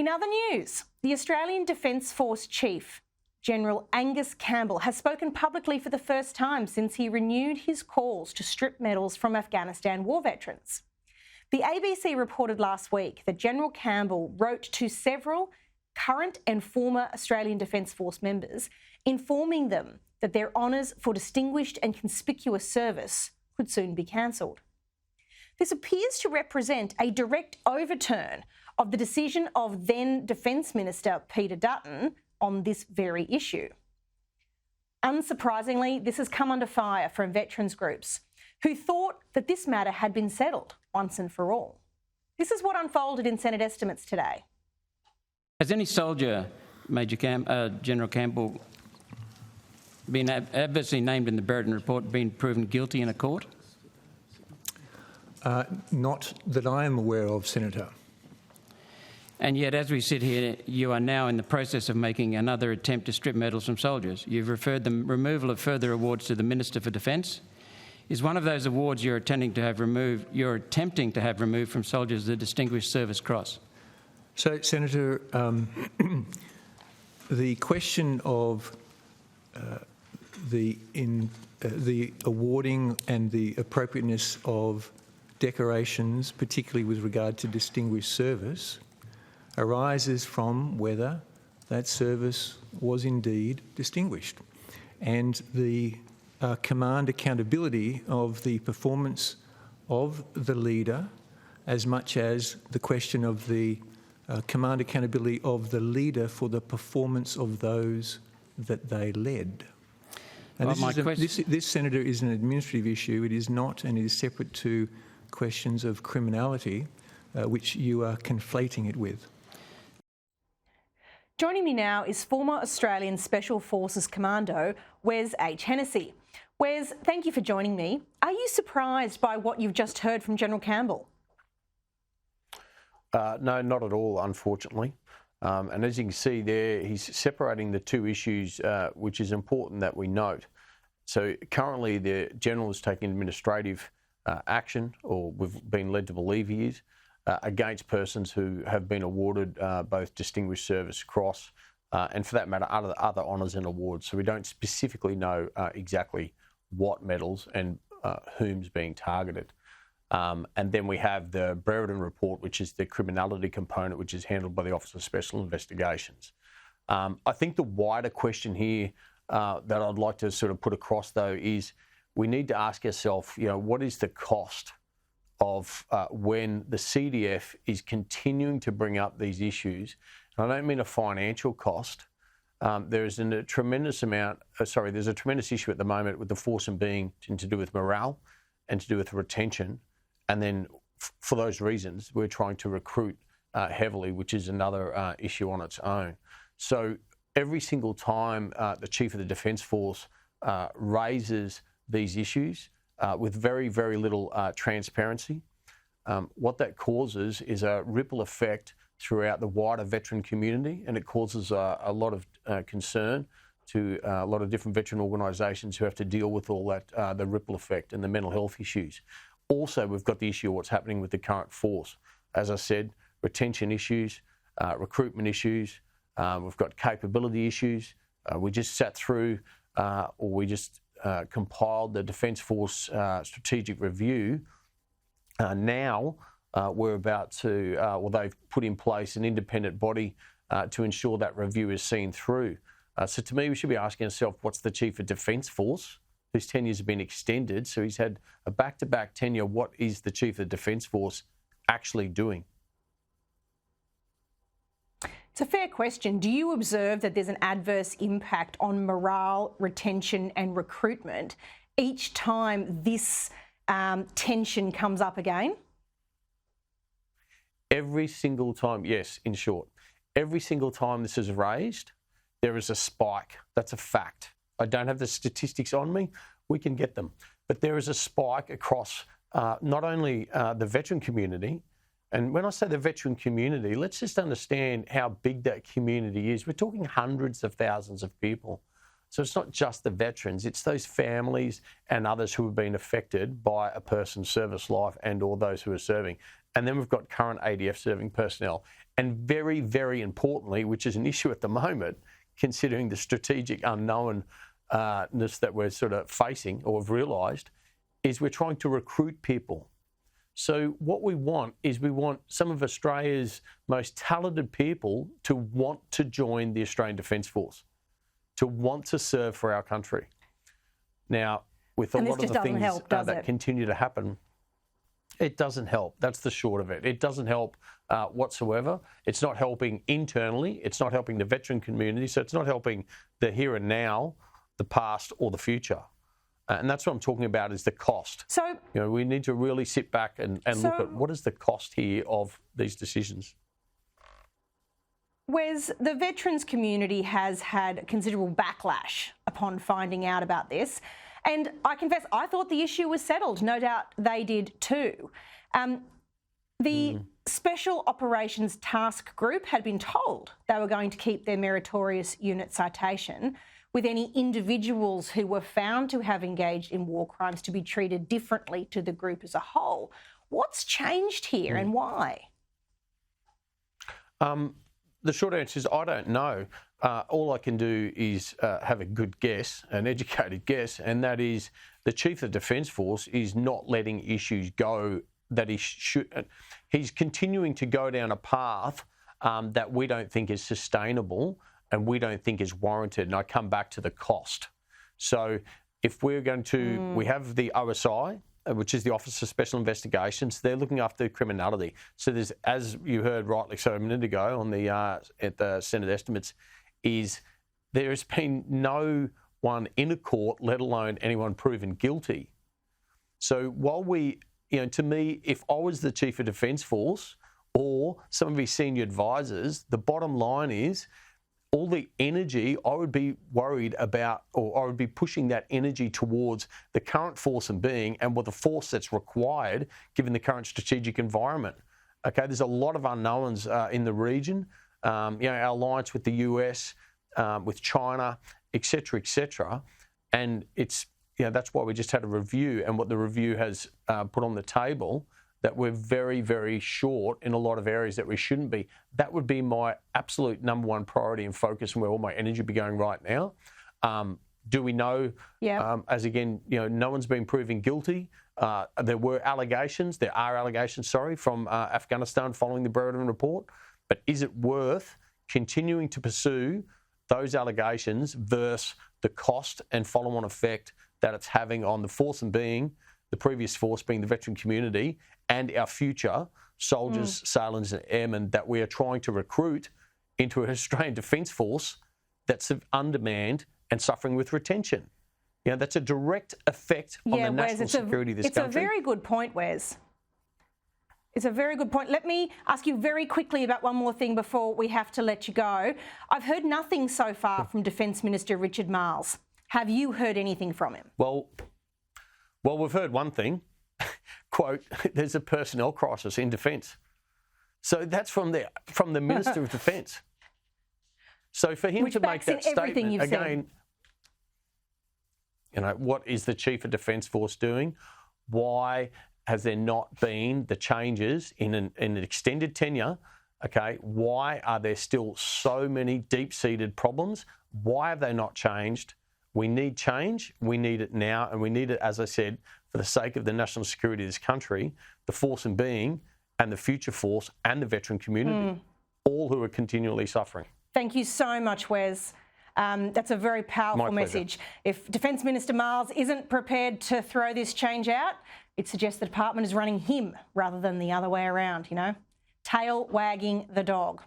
In other news, the Australian Defence Force Chief, General Angus Campbell, has spoken publicly for the first time since he renewed his calls to strip medals from Afghanistan war veterans. The ABC reported last week that General Campbell wrote to several current and former Australian Defence Force members, informing them that their honours for distinguished and conspicuous service could soon be cancelled. This appears to represent a direct overturn of the decision of then Defence Minister Peter Dutton on this very issue. Unsurprisingly, this has come under fire from veterans groups who thought that this matter had been settled once and for all. This is what unfolded in Senate estimates today. Has any soldier, General Campbell, been adversely named in the Brereton report, been proven guilty in a court? Not that I am aware of, Senator. And yet, as we sit here, you are now in the process of making another attempt to strip medals from soldiers. You've referred the removal of further awards to the Minister for Defence. Is one of those awards you're attempting to have removed from soldiers the Distinguished Service Cross? So, Senator, the question of the awarding and the appropriateness of decorations, particularly with regard to distinguished service, arises from whether that service was indeed distinguished. And the command accountability of the performance of the leader, as much as the question of the command accountability of the leader for the performance of those that they led. And this, Senator, is an administrative issue. It is not, and it is separate to questions of criminality, which you are conflating it with. Joining me now is former Australian Special Forces Commando, Wes H Hennessey. Wes, thank you for joining me. Are you surprised by what you've just heard from General Campbell? No, not at all, unfortunately. And as you can see there, he's separating the two issues, which is important that we note. So currently the General is taking administrative action, or we've been led to believe he is, against persons who have been awarded both Distinguished Service Cross and, for that matter, other honours and awards. So we don't specifically know exactly what medals and whom's being targeted. And then we have the Brereton report, which is the criminality component, which is handled by the Office of Special Investigations. I think the wider question here that I'd like to sort of put across, though, is we need to ask ourselves, what is the cost of when the CDF is continuing to bring up these issues? And I don't mean a financial cost. There's a tremendous issue at the moment with the force and being to do with morale and to do with retention. And then for those reasons, we're trying to recruit heavily, which is another issue on its own. So every single time the Chief of the Defence Force raises these issues with very, very little transparency, what that causes is a ripple effect throughout the wider veteran community, and it causes a lot of concern to a lot of different veteran organisations who have to deal with all that, the ripple effect and the mental health issues. Also, we've got the issue of what's happening with the current force. As I said, retention issues, recruitment issues, we've got capability issues. We just sat through, compiled the Defence Force strategic review. Now we're about to, they've put in place an independent body to ensure that review is seen through. So to me, we should be asking ourselves, what's the Chief of Defence Force, whose tenures have been extended? So he's had a back-to-back tenure. What is the Chief of Defence Force actually doing? It's a fair question. Do you observe that there's an adverse impact on morale, retention and recruitment each time this tension comes up again? Every single time, yes, in short. Every single time this is raised, there is a spike. That's a fact. I don't have the statistics on me. We can get them. But there is a spike across not only the veteran community, and when I say the veteran community, let's just understand how big that community is. We're talking hundreds of thousands of people. So it's not just the veterans, it's those families and others who have been affected by a person's service life and or those who are serving. and then we've got current ADF serving personnel. And very, very importantly, which is an issue at the moment, considering the strategic unknownness that we're sort of facing or have realised, is we're trying to recruit people. So what we want is we want some of Australia's most talented people to want to join the Australian Defence Force, to want to serve for our country. Now, with a lot of the things that continue to happen, it doesn't help. That's the short of it. It doesn't help whatsoever. It's not helping internally. It's not helping the veteran community. So it's not helping the here and now, the past or the future. And that's what I'm talking about, is the cost. So, we need to really sit back and look at what is the cost here of these decisions. Wes, the veterans community has had considerable backlash upon finding out about this. And I confess, I thought the issue was settled. No doubt they did too. The Special Operations Task Group had been told they were going to keep their meritorious unit citation, with any individuals who were found to have engaged in war crimes to be treated differently to the group as a whole. What's changed here and why? The short answer is I don't know. All I can do is have a good guess, an educated guess, and that is the Chief of Defence Force is not letting issues go that he should. He's continuing to go down a path that we don't think is sustainable and we don't think is warranted. And I come back to the cost. So if we're going to, we have the OSI, which is the Office of Special Investigations. They're looking after criminality. So there's, as you heard rightly so a minute ago on the at the Senate estimates, is there has been no one in a court, let alone anyone proven guilty. So while we, to me, if I was the Chief of Defence Force or some of his senior advisors, the bottom line is all the energy I would be worried about, or I would be pushing that energy towards the current force and being and what the force that's required given the current strategic environment. Okay, there's a lot of unknowns in the region. Our alliance with the US, with China, et cetera, and it's that's why we just had a review, and what the review has put on the table, that we're very, very short in a lot of areas that we shouldn't be. That would be my absolute number one priority and focus, and where all my energy would be going right now. Do we know? As again, no one's been proven guilty. There are allegations, from Afghanistan following the Brereton report. But is it worth continuing to pursue those allegations versus the cost and follow-on effect that it's having on the force and being, the previous force being the veteran community, and our future soldiers, sailors and airmen that we are trying to recruit into an Australian Defence Force that's undermanned and suffering with retention? That's a direct effect on the national security of this country. It's a very good point, Wes. It's a very good point. Let me ask you very quickly about one more thing before we have to let you go. I've heard nothing so far from Defence Minister Richard Marles. Have you heard anything from him? Well, we've heard one thing. Quote, there's a personnel crisis in Defence. So that's from the Minister of Defence. So for him to make that statement, again, what is the Chief of Defence Force doing? Why has there not been the changes in an extended tenure? Okay, why are there still so many deep-seated problems? Why have they not changed? We need change. We need it now, and we need it, as I said, for the sake of the national security of this country, the force and being, and the future force, and the veteran community, all who are continually suffering. Thank you so much, Wes. That's a very powerful message. If Defence Minister Marles isn't prepared to throw this change out, it suggests the department is running him rather than the other way around, tail wagging the dog.